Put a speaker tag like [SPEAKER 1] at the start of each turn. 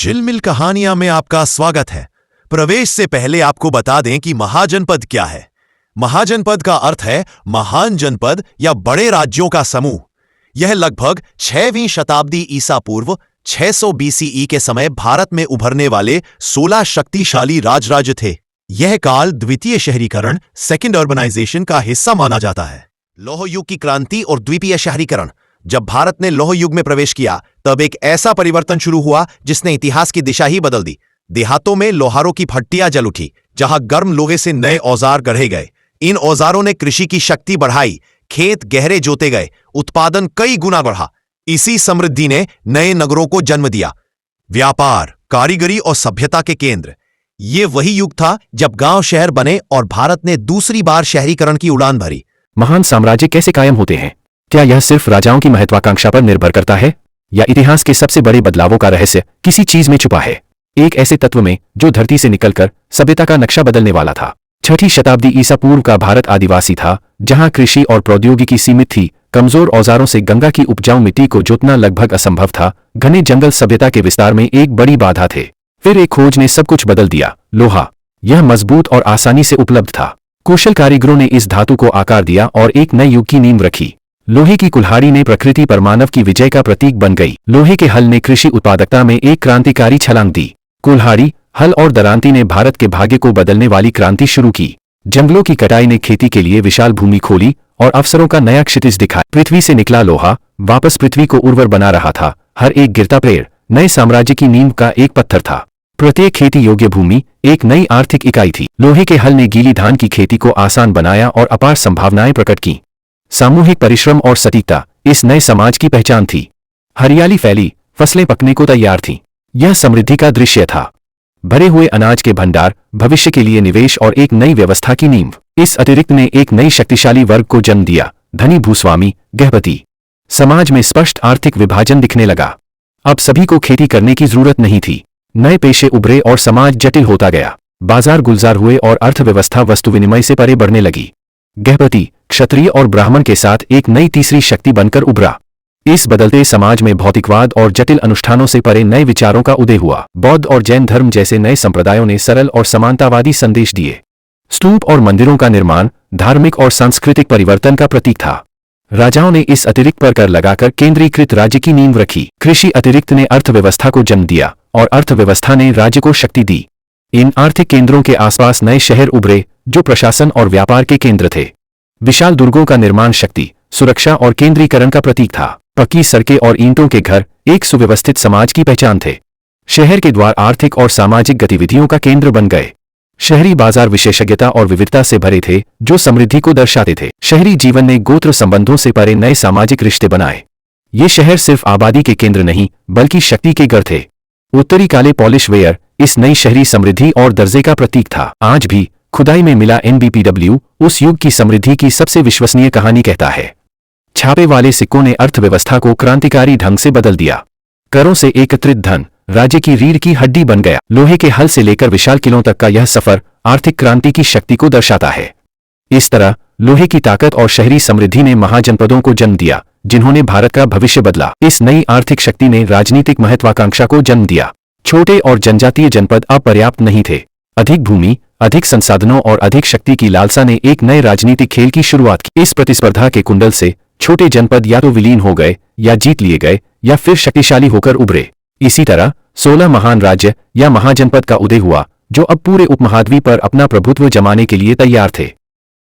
[SPEAKER 1] झिलमिल कहानियां में आपका स्वागत है। प्रवेश से पहले आपको बता दें कि महाजनपद क्या है। महाजनपद का अर्थ है महान जनपद या बड़े राज्यों का समूह। यह लगभग 6वीं शताब्दी ईसा पूर्व 600 बीसीई के समय भारत में उभरने वाले 16 शक्तिशाली राजराज्य थे। यह काल द्वितीय शहरीकरण सेकेंड अर्बनाइजेशन का हिस्सा माना जाता है। लौह युग की क्रांति और द्वीपीय शहरीकरण। जब भारत ने लौह युग में प्रवेश किया तब एक ऐसा परिवर्तन शुरू हुआ जिसने इतिहास की दिशा ही बदल दी। देहातों में लोहारों की भट्टियां जल उठी, जहां गर्म लोहे से नए औजार गढ़े गए। इन औजारों ने कृषि की शक्ति बढ़ाई, खेत गहरे जोते गए, उत्पादन कई गुना बढ़ा। इसी समृद्धि ने नए नगरों को जन्म दिया। व्यापार, कारीगरी और सभ्यता के केंद्र। ये वही युग था जब गांव शहर बने और भारत ने दूसरी बार शहरीकरण की उड़ान भरी।
[SPEAKER 2] महान साम्राज्य कैसे कायम होते हैं? क्या यह सिर्फ राजाओं की महत्वाकांक्षा पर निर्भर करता है, या इतिहास के सबसे बड़े बदलावों का रहस्य किसी चीज में छुपा है? एक ऐसे तत्व में जो धरती से निकलकर सभ्यता का नक्शा बदलने वाला था। 6ठी शताब्दी ईसा पूर्व का भारत आदिवासी था, जहां कृषि और प्रौद्योगिकी सीमित थी। कमजोर औजारों से गंगा की उपजाऊ मिट्टी को जोतना लगभग असंभव था। घने जंगल सभ्यता के विस्तार में एक बड़ी बाधा थे। फिर एक खोज ने सब कुछ बदल दिया, लोहा। यह मजबूत और आसानी से उपलब्ध था। कुशल कारीगरों ने इस धातु को आकार दिया और एक नए युग की नींव रखी। लोहे की कुल्हाड़ी ने प्रकृति पर मानव की विजय का प्रतीक बन गई। लोहे के हल ने कृषि उत्पादकता में एक क्रांतिकारी छलांग दी। कुल्हाड़ी, हल और दरांती ने भारत के भाग्य को बदलने वाली क्रांति शुरू की। जंगलों की कटाई ने खेती के लिए विशाल भूमि खोली और अवसरों का नया क्षितिज दिखाया। पृथ्वी से निकला लोहा वापस पृथ्वी को उर्वर बना रहा था। हर एक गिरता पेड़ नए साम्राज्य की नींव का एक पत्थर था। प्रत्येक खेती योग्य भूमि एक नई आर्थिक इकाई थी। लोहे के हल ने गीली धान की खेती को आसान बनाया और अपार संभावनाएं प्रकट की। सामूहिक परिश्रम और सटीकता इस नए समाज की पहचान थी। हरियाली फैली, फसलें पकने को तैयार थीं। यह समृद्धि का दृश्य था। भरे हुए अनाज के भंडार, भविष्य के लिए निवेश और एक नई व्यवस्था की नींव। इस अतिरिक्त ने एक नई शक्तिशाली वर्ग को जन्म दिया, धनी भूस्वामी, गृहपति। समाज में स्पष्ट आर्थिक विभाजन दिखने लगा। अब सभी को खेती करने की जरूरत नहीं थी। नए पेशे उभरे और समाज जटिल होता गया। बाजार गुलजार हुए और अर्थव्यवस्था वस्तु विनिमय से परे बढ़ने लगी। गृहपति, क्षत्रिय और ब्राह्मण के साथ एक नई तीसरी शक्ति बनकर उभरा। इस बदलते समाज में भौतिकवाद और जटिल अनुष्ठानों से परे नए विचारों का उदय हुआ। बौद्ध और जैन धर्म जैसे नए संप्रदायों ने सरल और समानतावादी संदेश दिए। स्तूप और मंदिरों का निर्माण धार्मिक और सांस्कृतिक परिवर्तन का प्रतीक था। राजाओं ने इस अतिरिक्त पर कर लगाकर केंद्रीकृत राज्य की नींव रखी। कृषि अतिरिक्त ने अर्थव्यवस्था को जन्म दिया और अर्थव्यवस्था ने राज्य को शक्ति दी। इन आर्थिक केंद्रों के आसपास नए शहर उभरे जो प्रशासन और व्यापार के केंद्र थे। विशाल दुर्गों का निर्माण शक्ति, सुरक्षा और केंद्रीकरण का प्रतीक था। पक्की सड़कें और ईंटों के घर एक सुव्यवस्थित समाज की पहचान थे। शहर के द्वार आर्थिक और सामाजिक गतिविधियों का केंद्र बन गए। शहरी बाजार विशेषज्ञता और विविधता से भरे थे जो समृद्धि को दर्शाते थे। शहरी जीवन ने गोत्र संबंधों से परे नए सामाजिक रिश्ते बनाए। ये शहर सिर्फ आबादी के केंद्र नहीं बल्कि शक्ति के गढ़ थे। उत्तरी काले पॉलिश वेयर इस नई शहरी समृद्धि और दर्जे का प्रतीक था। आज भी खुदाई में मिला NBPW उस युग की समृद्धि की सबसे विश्वसनीय कहानी कहता है। छापे वाले सिक्कों ने अर्थव्यवस्था को क्रांतिकारी ढंग से बदल दिया। करों से एकत्रित धन राज्य की रीढ़ की हड्डी बन गया। लोहे के हल से लेकर विशाल किलों तक का यह सफर आर्थिक क्रांति की शक्ति को दर्शाता है। इस तरह लोहे की ताकत और शहरी समृद्धि ने महाजनपदों को जन्म दिया, जिन्होंने भारत का भविष्य बदला। इस नई आर्थिक शक्ति ने राजनीतिक महत्वाकांक्षा को जन्म दिया। छोटे और जनजातीय जनपद अब पर्याप्त नहीं थे। अधिक भूमि, अधिक संसाधनों और अधिक शक्ति की लालसा ने एक नए राजनीतिक खेल की शुरुआत की। इस प्रतिस्पर्धा के कुंडल से छोटे जनपद या तो विलीन हो गए या जीत लिए गए या फिर शक्तिशाली होकर उभरे। इसी तरह 16 महान राज्य या महाजनपद का उदय हुआ जो अब पूरे उपमहाद्वीप पर अपना प्रभुत्व जमाने के लिए तैयार थे।